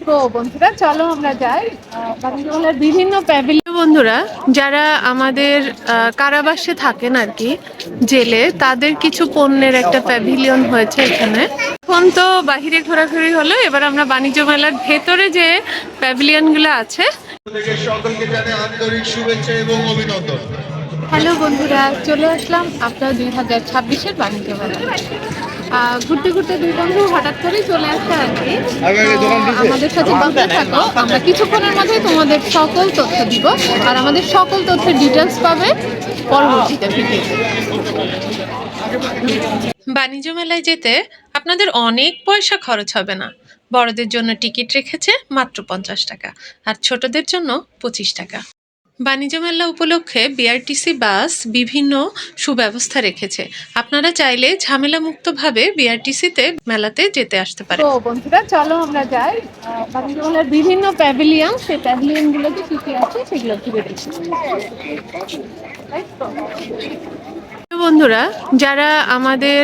তো বন্ধুরা চলো আমরা যাই বাণিজ্যমেলার বিভিন্ন প্যাভিলিয়ন। বন্ধুরা যারা আমাদের কারাবাসে থাকেন আর কি, জেলে, তাদের কিছু পণ্যের একটা প্যাভিলিয়ন হয়েছে এখানে। এখন তো বাহিরে ঘোরাঘুরি হলো, এবার আমরা বাণিজ্য মেলার ভেতরে যে প্যাভিলিয়ন গুলো আছে। সকলকে জানাই আন্তরিক শুভেচ্ছা এবং অভিনন্দন। হ্যালো বন্ধুরা, চলে আসলাম আপনার 2026-এর বাণিজ্য মেলা। ঘুরতে ঘুরতে দুই বন্ধু হঠাৎ করেই চলে আসছে আর কি। আমাদের সাথে ঘুরতে থাকো, আমরা কিছুক্ষণের মধ্যে তোমাদের সকল তথ্য দিব, আর আমাদের সকল তথ্যের ডিটেলস পাবে পরবর্তীতে ভিডিওতে। বাণিজ্য মেলায় যেতে আপনাদের অনেক পয়সা খরচ হবে না। বড়দের জন্য টিকিট রেখেছে মাত্র 50 টাকা, আর ছোটদের জন্য 25 টাকা। বাণিজ্য মেলা উপলক্ষে বিআরটিসি বাস বিভিন্ন সুব্যবস্থা রেখেছে। আপনারা চাইলে ঝামেলা মুক্তভাবে বিআরটিসিতে মেলাতে যেতে আসতে পারেন। তো বন্ধুরা চলো আমরা যাই বাণিজ্য মেলার বিভিন্ন প্যাভিলিয়ন, সেই প্যাভিলিয়ন গুলোতে কি কি আছে সেগুলো ঘুরে দেখি। বন্ধুরা যারা আমাদের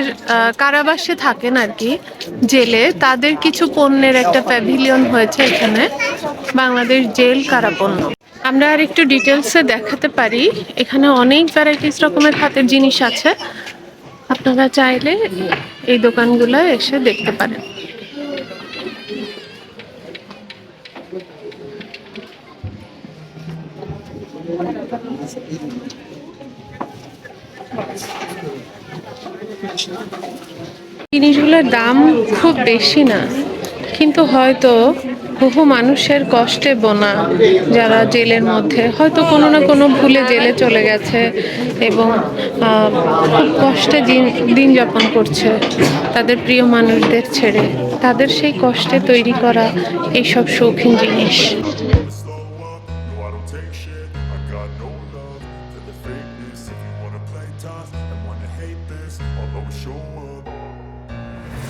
কারাবাসে থাকেন আর কি, জেলে, তাদের কিছু পণ্যের একটা প্যাভিলিয়ন হয়েছে এখানে, বাংলাদেশ জেল কারাপণ্য। আমরা আর একটু ডিটেলসে দেখাতে পারি। এখানে অনেক ভ্যারাইটিস রকমের হাতের জিনিস আছে, আপনারা চাইলে এই দোকানগুলো এসে দেখতে পারেন। জিনিসগুলোর দাম খুব বেশি না, কিন্তু হয়তো বহু মানুষের কষ্টে বোনা, যারা জেলের মধ্যে হয়তো কোনো না কোনো ভুলে জেলে চলে গেছে এবং খুব কষ্টে দিন যাপন করছে তাদের প্রিয় মানুষদের ছেড়ে, তাদের সেই কষ্টে তৈরি করা এইসব শৌখিন জিনিস।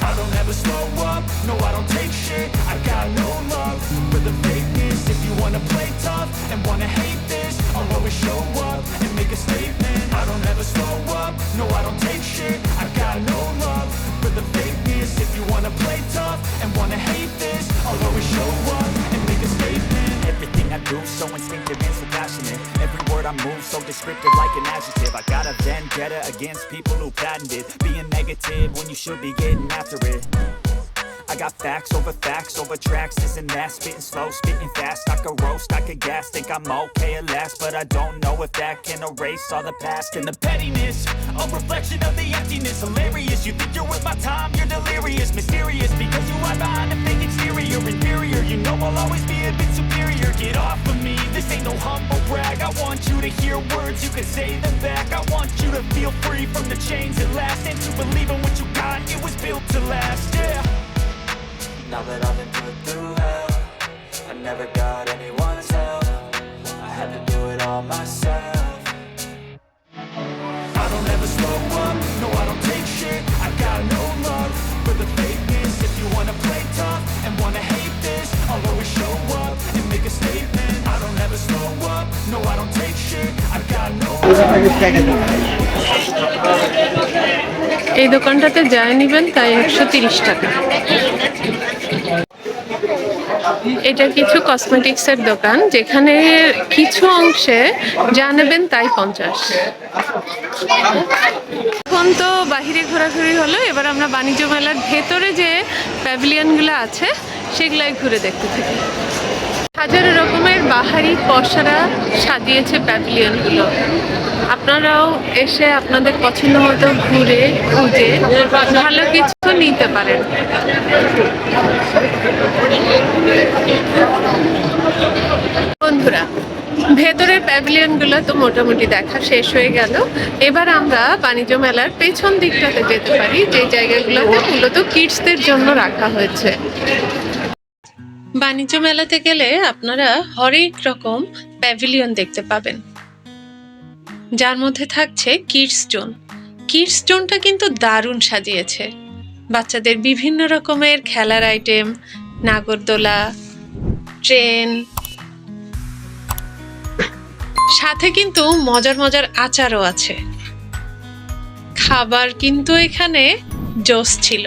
I don't ever slow up, no I don't take shit. I got no love for the fakeness. If you wanna play tough and wanna hate this, I'll always show up and make a statement. I don't ever slow up, no I don't take shit. I got no love for the fakeness. If you wanna play tough and wanna hate this, I'll always show up and make a statement. Everything I do so instinctive and so passionate. Every word I move so descriptive like an adjective. I got a vendetta against people who patented being negative when you should be getting after it. I got facts over tracks, this and that, spitting slow, spitting fast. I could roast, I could gas, think I'm okay at last, but I don't know if that can erase all the past. And the pettiness, a reflection of the emptiness. Hilarious, you think you're worth my time, you're delirious. Mysterious, because you hide behind a fake exterior. Inferior, you know I'll always be a bit superior. Get off of me, this ain't no humble brag. I want you to hear words, you can say them back. I want you to feel free from the chains at last, and to believe in what you got, it was built to last, yeah. Now that I've been put through hell, I never got anyone's help. I had to do it all myself. I don't ever slow up, no I don't take shit. I got no love for the fakeness. If you wanna play tough and wanna hate this, I'll always show up and make a statement. I don't ever slow up, no I don't take shit. I got no এই দোকানটাতে যা নেবেন তাই 130 টাকা। এটা কিছু কসমেটিক্সের দোকান, যেখানে কিছু অংশে যা নেবেন তাই 50। এখন তো বাহিরে ঘোরাঘুরি হলো, এবার আমরা বাণিজ্য মেলার ভেতরে যে প্যাভিলিয়নগুলো আছে সেগুলাই ঘুরে দেখতে থাকি। হাজারো রকমের বাহারি পসরা সাজিয়েছে প্যাভিলিয়নগুলো। আপনারাও এসে আপনাদের পছন্দ মতো ঘুরে খুঁজে ভালো কিছু নিতে পারেন। বন্ধুরা ভেতরের প্যাভিলিয়নগুলো তো মোটামুটি দেখা শেষ হয়ে গেল, এবার আমরা বাণিজ্য মেলার পেছন দিকটাতে যেতে পারি, যে জায়গাগুলোতে মূলত কিডসদের জন্য রাখা হয়েছে। বাণিজ্য মেলাতে গেলে আপনারা হরেক রকম প্যাভিলিয়ন দেখতে পাবেন, যার মধ্যে থাকছে কিডস জোন। কিডস জোনটা কিন্তু দারুণ সাজিয়েছে, বাচ্চাদের বিভিন্ন রকমের খেলার আইটেম, নাগরদোলা, ট্রেন, সাথে কিন্তু মজার মজার আচারও আছে। খাবার কিন্তু এখানে জোস ছিল,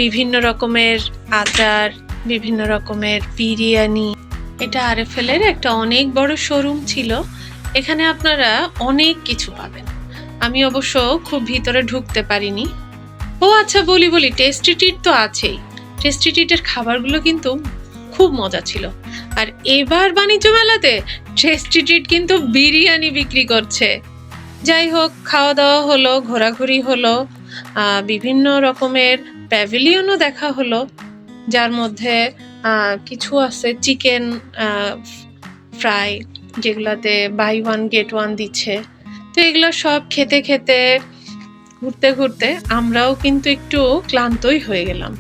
বিভিন্ন রকমের আচার, বিভিন্ন রকমের বিরিয়ানি। এটা আরএফএল এর একটা অনেক বড় শোরুম ছিল, এখানে আপনারা অনেক কিছু পাবেন। আমি অবশ্য খুব ভিতরে ঢুকতে পারিনি। ও আচ্ছা, বলি টেস্টি ট্রিট তো আছেই। টেস্টি ট্রিটের খাবারগুলো কিন্তু খুব মজা ছিল। আর এবার বাণিজ্য মেলাতে টেস্টি ট্রিট কিন্তু বিরিয়ানি বিক্রি করছে। যাই হোক, খাওয়া দাওয়া হলো, ঘোরাঘুরি হলো, বিভিন্ন রকমের প্যাভিলিয়নও দেখা হলো, যার মধ্যে কিছু আছে চিকেন ফ্রাই, যেগুলাতে বাই ওয়ান গেট ওয়ান দিচ্ছে। তো এগুলো সব খেতে খেতে ঘুরতে ঘুরতে আমরাও কিন্তু একটু ক্লান্তই হয়ে গেলাম।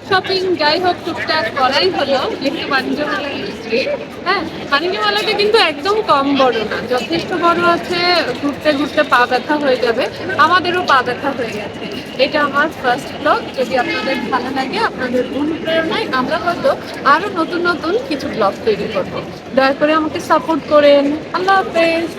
শপিং যাই হোক টুকটাক করাই হলো, একটু বাণিজ্য মেলায় এসেছি। হ্যাঁ, বাণিজ্য মেলাটা কিন্তু একদম কম বড় না, যথেষ্ট বড় আছে। ঘুরতে ঘুরতে পা ব্যথা হয়ে যাবে, আমাদেরও পা ব্যথা হয়ে গেছে। এটা আমার ফার্স্ট ব্লগ। যদি আপনাদের ভালো লাগে, আপনাদের অনুপ্রেরণায় আমরা হয়তো আরো নতুন নতুন কিছু ব্লগ তৈরি করবো। দয়া করে আমাকে সাপোর্ট করেন। আল্লাহ হাফেজ।